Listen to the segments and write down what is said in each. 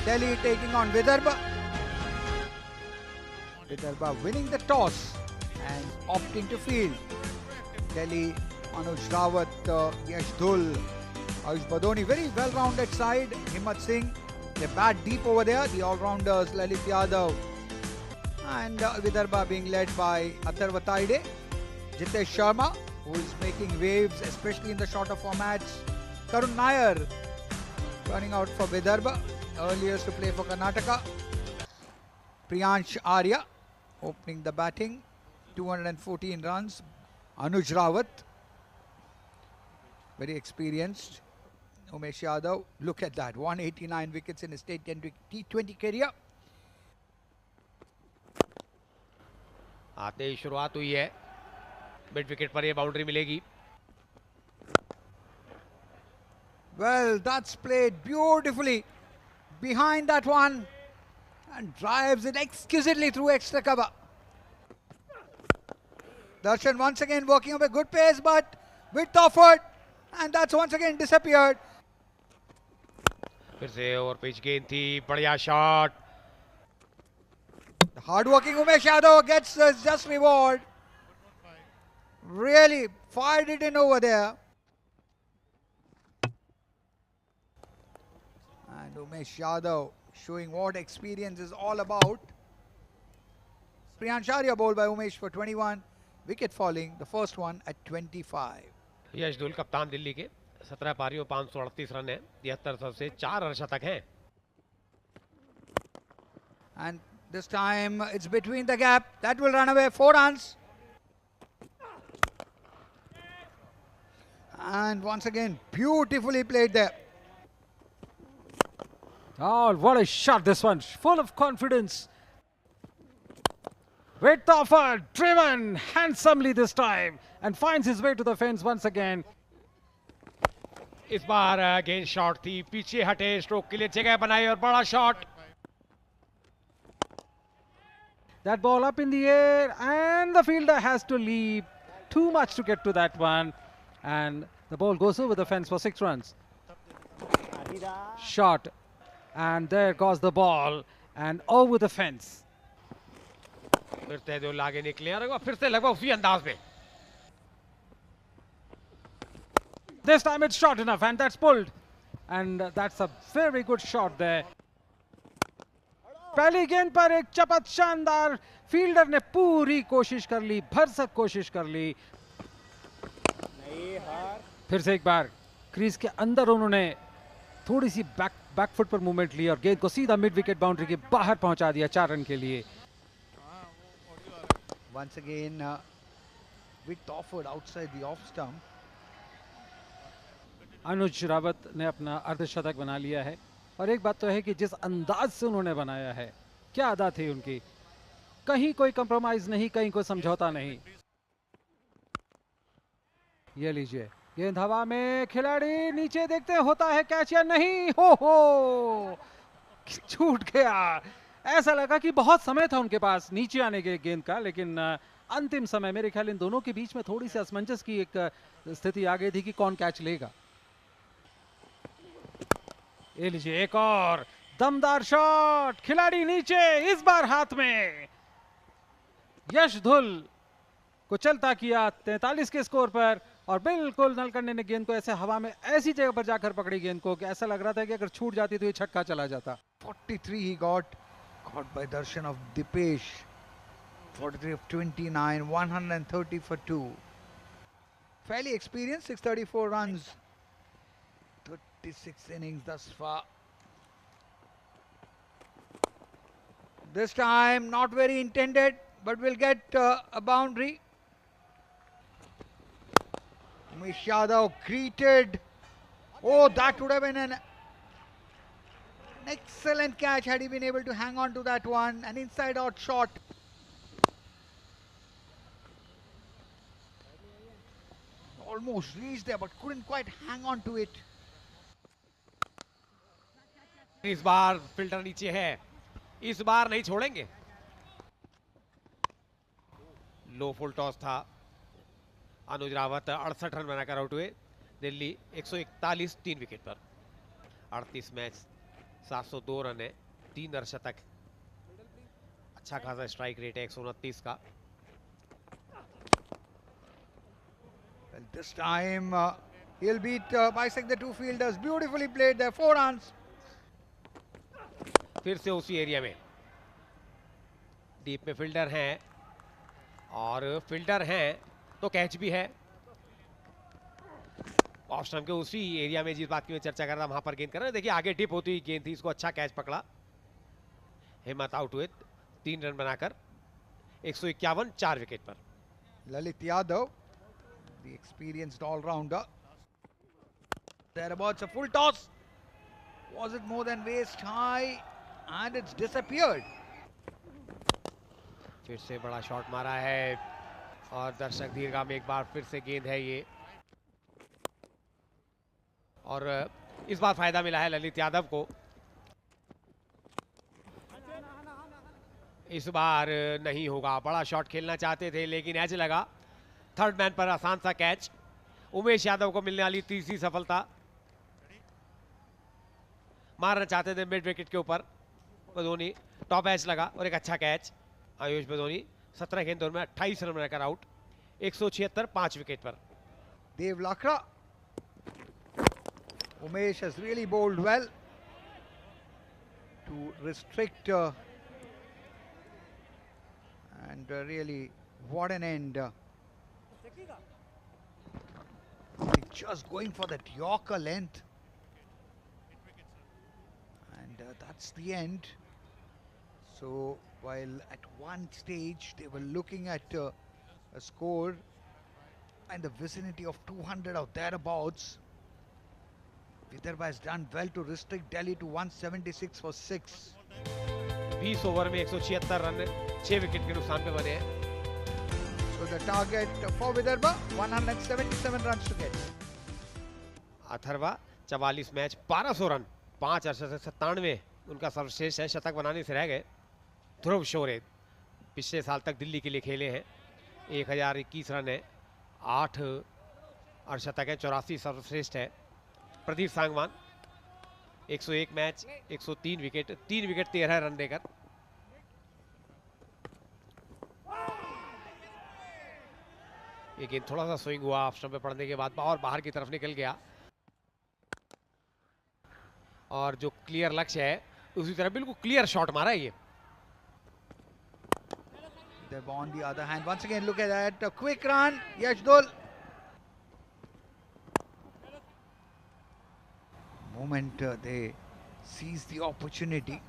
Delhi taking on Vidarbha. Vidarbha winning the toss and opting to field. Delhi, Anuj Rawat, Yash Dhul, Ayush Badoni, very well-rounded side. Himmat Singh, they bat deep over there. The all-rounders Lalit Yadav and Vidarbha being led by Atharva Taide. Jitesh Sharma, who is making waves, especially in the shorter formats. Karun Nair turning out for Vidarbha, earliest to play for Karnataka. Priyansh Arya opening the batting, 214 runs. Anuj Rawat, very experienced. Umesh Yadav, look at that, 189 wickets in his T20 career. आते ही शुरुआत हुई है, mid wicket पर ये boundary मिलेगी. Well, that's played beautifully behind that one and drives it exquisitely through extra cover. Darshan once again working up a good pace, but width offered, and that's once again disappeared. फिर से over pitch गेंद थी, बढ़िया shot. The hard-working Umesh Yadav gets his just reward. Really fired it in over there. And Umesh Yadav showing what experience is all about. Priyansh Arya bowled by Umesh for 21. Wicket falling, the first one at 25. यश धुल कप्तान दिल्ली के, 17 पारियों 538 run है, 73 से 4 अर्धशतक हैं. And this time it's between the gap. That will run away, 4 runs. And once again, beautifully played there. Oh, what a shot this one, full of confidence. Width offered, driven handsomely this time and finds his way to the fence once again. इस बार गेंद shot थी, पीछे हटे, stroke के लिए जगह बनाई और बड़ा shot. That ball up in the air and the fielder has to leap. Too much to get to that one. And the ball goes over the fence for 6 runs. Shot. And there goes the ball and over the fence. फिर तहदुल आगे निकले और फिर से लगभग उसी अंदाज में. This time it's short enough and that's pulled. And that's a very good shot there. पहली गेंद पर एक चपत शानदार, फील्डर ने पूरी कोशिश कर ली, भरसक कोशिश कर ली. फिर से एक बार क्रीज के अंदर उन्होंने थोड़ी सी बैक फुट पर मूवमेंट ली और गेंद को सीधा मिड विकेट बाउंड्री के बाहर पहुंचा दिया 4 रन के लिए. Once again, width offered outside the off stump. अनुज रावत ने अपना अर्धशतक बना लिया है और एक बात तो है कि जिस अंदाज से उन्होंने बनाया है, क्या अदा थी उनकी, कहीं कोई कंप्रोमाइज नहीं, कहीं कोई समझौता नहीं. ये लीजिए, गेंद हवा में, खिलाड़ी नीचे देखते होता है कैच या नहीं. हो छूट गया. ऐसा लगा कि बहुत समय था उनके पास नीचे आने के गेंद का, लेकिन अंतिम समय मेरे ख्याल इन दोनों के बीच में थोड़ी सी असमंजस की एक स्थिति आ गई थी कि कौन कैच लेगा. ये लीजिए, एक और दमदार शॉट, खिलाड़ी नीचे, इस बार हाथ में. यश धुल को चलता किया 43 के स्कोर पर और बिल्कुल नलकंडे ने गेंद को ऐसे हवा में ऐसी जगह पर जाकर पकड़ी गेंद को कि ऐसा लग रहा था कि अगर छूट जाती तो ये छक्का चला जाता. 43 he got by Darshan of Dipesh. 43 of 29, 130 for 2. Fairly experienced, 634 runs. 36 innings thus far. This time not very intended, but we'll get a boundary. Umesh Yadav greeted. Oh, that would have been an excellent catch had he been able to hang on to that one. An inside out shot. Almost reached there, but couldn't quite hang on to it. इस बार filter नीचे है, इस बार नहीं छोड़ेंगे. लो full toss था. अनुज Rawat 68 run बनाकर out हुए. Delhi 141 3 wicket पर. 38 मैच 702 रन है, 3 अर्धशतक, अच्छा खासा स्ट्राइक रेट है 129 का। Well, this time he'll beat bisect the two fielders. Beautifully played there. 4 runs. फिर से उसी एरिया में डीप में फील्डर हैं, और फील्डर हैं तो कैच भी है। ऑफ स्टंप के उसी एरिया में जिस बात की मैं चर्चा कर रहा था वहां पर गेंद कर रहे हैं। देखिए आगे टिप होती हुई गेंद थी, इसको अच्छा कैच पकड़ा। हिम्मत आउट हुए 3 रन बनाकर 151 4 विकेट पर। Lalit Yadav, the experienced all-rounder. Thereabouts a full toss. Was it more than waist high? And it's disappeared. फिर से बड़ा शॉट मारा है और दर्शक दीर्घा में एक बार फिर से गेंद है ये, और इस बार फायदा मिला है ललित यादव को। इस बार नहीं होगा, बड़ा शॉट खेलना चाहते थे लेकिन एज लगा। थर्ड मैन पर आसान सा कैच, उमेश यादव को मिलने वाली तीसरी सफलता। मारना चाहते थे मिड विकेट के ऊपर, बदोनी टॉप एज लगा और एक अच्छा कैच। आयुष बदोनी 17 गेंदों में 28 रन बनाकर आउट, 176 5 विकेट पर। Dev Lakra. Umesh has really bowled well to restrict and really what an end. Just going for that Yorker length, and that's the end. So while at one stage they were looking at a score in the vicinity of 200 or thereabouts, Vidarbha has done well to restrict Delhi to 176 for 6. 20 over में 176 run 6 wicket के नुकसान पे बने हैं। So the target for Vidarbha 177 runs to get. Atharva 44 match 1200 run 5 अर्धशतक 97 उनका सर्वश्रेष्ठ है, शतक बनाने से रह गए। ध्रुव शोरे पिछले साल तक दिल्ली के लिए खेले हैं, 1021 रन है, 8 अर्धशतक है, 84 सर्वश्रेष्ठ है। Pradeep Sangwan 101 match 103 wicket, 3 wicket 13 run देकर। ये गेंद थोड़ा सा स्विंग हुआ ऑफ स्टंप पे पड़ने के बाद और बाहर की तरफ निकल गया, और जो क्लियर लक्ष्य है उसी तरह बिल्कुल क्लियर शॉट मारा है ये। They've on the other hand, once again look at that, a quick run, Yashdul. Moment they seize the opportunity,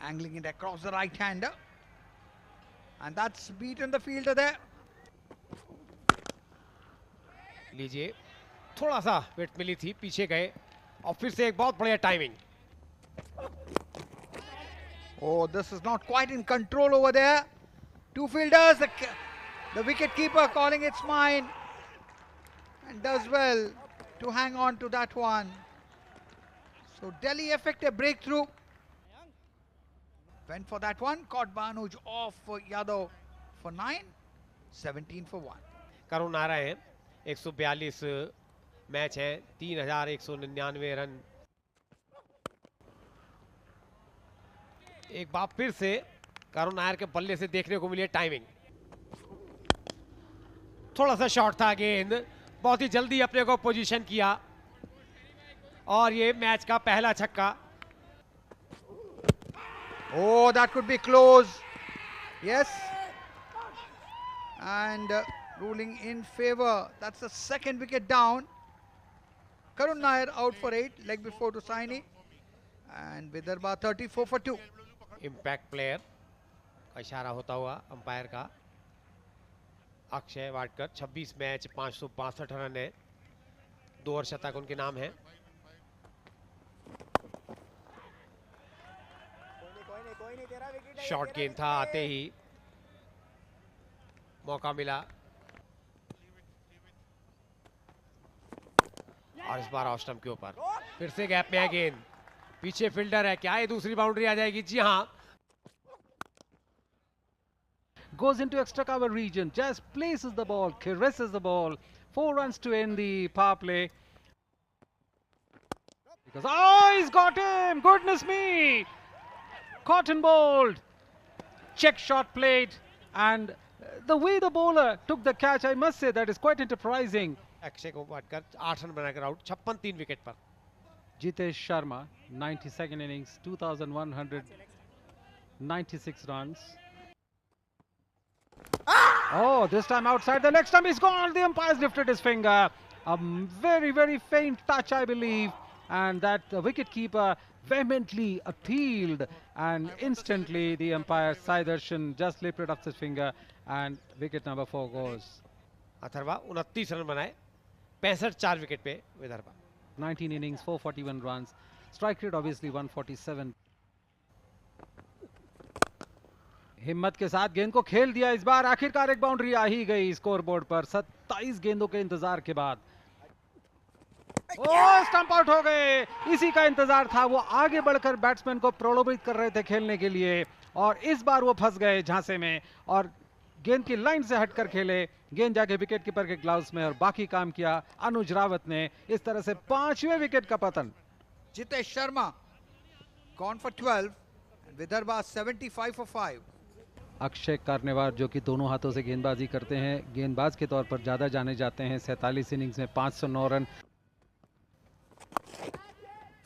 angling it across the right hander, and that's beaten the fielder there. लीजिए थोड़ा सा wait मिली थी, पीछे गए और फिर से एक बहुत बढ़िया timing. Oh, this is not quite in control over there. Two fielders, the wicket keeper calling it's mine, and does well to hang on to that one. So Delhi effect a breakthrough. Went for that one, caught Banuj off for Yadav for 9, 17 for 1. करुण आ रहे हैं, 142 match है, 3199 run. एक बार फिर से करुण नायर के बल्ले से देखने को मिली टाइमिंग। थोड़ा सा शॉर्ट था गेंद, बहुत ही जल्दी अपने को पोजीशन किया, और ये मैच का पहला छक्का। Oh, that could be close. Yes. And ruling in favor. That's the second wicket down. Karun Nair out for 8, leg before to Saini. And Vidarbha 34 for 2. Impact player का इशारा होता हुआ अंपायर का। अक्षय वाडकर 26 मैच 562 रन है, 2 अर्धशतक उनके नाम है। शॉर्ट गेंद था, आते ही मौका मिला, और इस बार ऑफ स्टंप के ऊपर फिर से गैप में है गेंद। पीछे फील्डर है, क्या ये दूसरी बाउंड्री आ जाएगी? जी हाँ। Goes into extra cover region, just places the ball, caresses the ball. 4 runs to end the power play. Because, oh, he's got him! Goodness me! Cotton bowled. Check shot played. And the way the bowler took the catch, I must say that is quite enterprising. Akshay को मारकर 8 run बनाकर out, 56 3 wicket पर। Jitesh Sharma, 92nd innings, 2,196 runs. Oh, this time outside the leg stump is gone. The umpire's lifted his finger. A very, very faint touch, I believe. And that wicketkeeper vehemently appealed. And instantly the umpire, Sai Darshan, just lifted up his finger. And wicket number 4 goes. Atharva 29 run बनाए, 65 4 wicket पे Vidarbha. 19 innings, 441 runs. Strike rate obviously 147. हिम्मत के साथ गेंद को खेल दिया इस बार, आखिरकार एक बाउंड्री आ ही गई स्कोर बोर्ड पर 27 गेंदों के इंतजार के बाद। ओ, स्टंप आउट हो गए। इसी का इंतजार था, वो आगे बढ़कर बैट्समैन को प्रलोभित कर रहे थे खेलने के लिए और इस बार वो फंस गए झांसे में और गेंद की लाइन से हटकर खेले। गेंद जाके विकेट कीपर के ग्लव्स में और बाकी काम किया अनुज रावत ने। इस तरह से 5वें विकेट का पतन। Jitesh Sharma gone for 12 and Vidarbha 75 for 5. Akshay कार्नेवार जो कि दोनों हाथों से गेंदबाजी करते हैं, गेंदबाज के तौर पर ज्यादा जाने जाते हैं। 47 इनिंग्स में 509 run.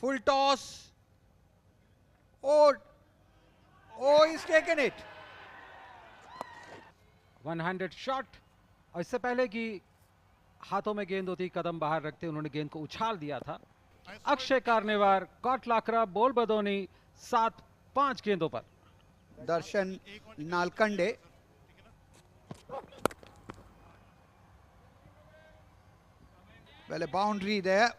Full toss. Oh, he's taken it. One handed shot और इससे पहले कि हाथों में गेंद होती कदम बाहर रखते उन्होंने गेंद को उछाल दिया था। अक्षय कार्नेवार, कॉट लाकरा, बोल बदोनी 7-5 गेंदों पर। Darshan Nalkande. Well, a boundary there.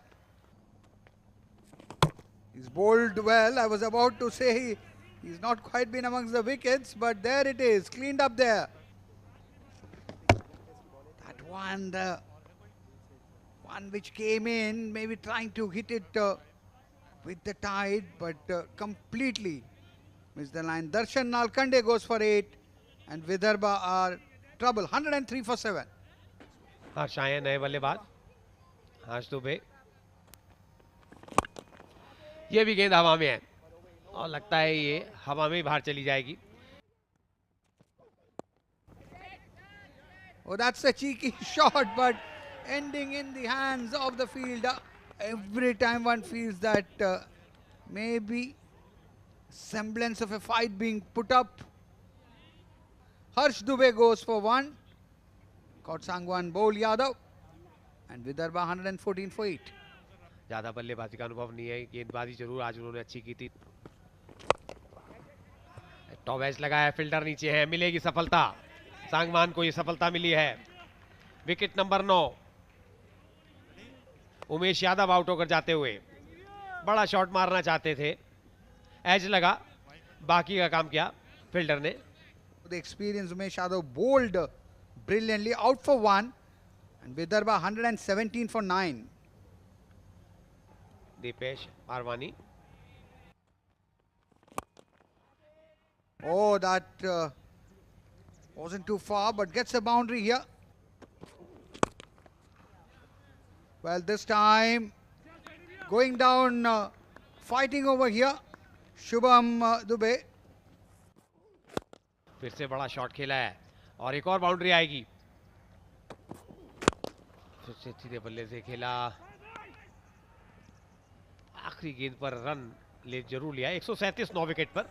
He's bowled well. I was about to say he's not quite been amongst the wickets, but there it is, cleaned up there. That one, the one which came in, maybe trying to hit it with the tide, but completely missed the line. Darshan Nalkande goes for 8 and Vidarbha are trouble. 103 for 7. हर्ष आए नए बल्लेबाज, हर्ष दुबे। ये भी गेंद हवा में है और लगता है ये हवा में ही बाहर चली जाएगी। Oh, that's a cheeky shot, but ending in the hands of the fielder. Every time one feels that maybe semblance of a fight being put up. Harsh Dubey goes for 1. Caught Sangwan Bowl Yadav. And Vidarbha 114 for 8. ज्यादा बल्लेबाजी का अनुभव नहीं है, गेंदबाजी जरूर आज उन्होंने अच्छी की थी। टॉप एज लगाया, फील्डर नीचे है, मिलेगी सफलता। सांगवान को ये सफलता मिली है। Wicket number 9। Umesh Yadav out होकर जाते हुए बड़ा शॉट मारना चाहते थे, एज लगा, बाकी का काम किया फील्डर ने। The experienced Umesh Yadav bowled brilliantly, out for 1 and Vidarbha 117 for 9. Dipesh Parwani. Oh, that wasn't too far, but gets a boundary here. Well, this time going down, fighting over here, Shubham Dubey. फिर से बड़ा shot खेला है और एक और boundary आएगी। फिर से सीधे बल्ले से खेला, आखिरी गेंद पर रन ले जरूर लिया। 137 9 विकेट पर।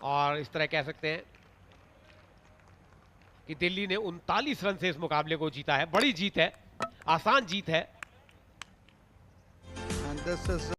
और इस तरह कह सकते हैं कि दिल्ली ने 39 रन से इस मुकाबले को जीता है। बड़ी जीत है, आसान जीत है। And this is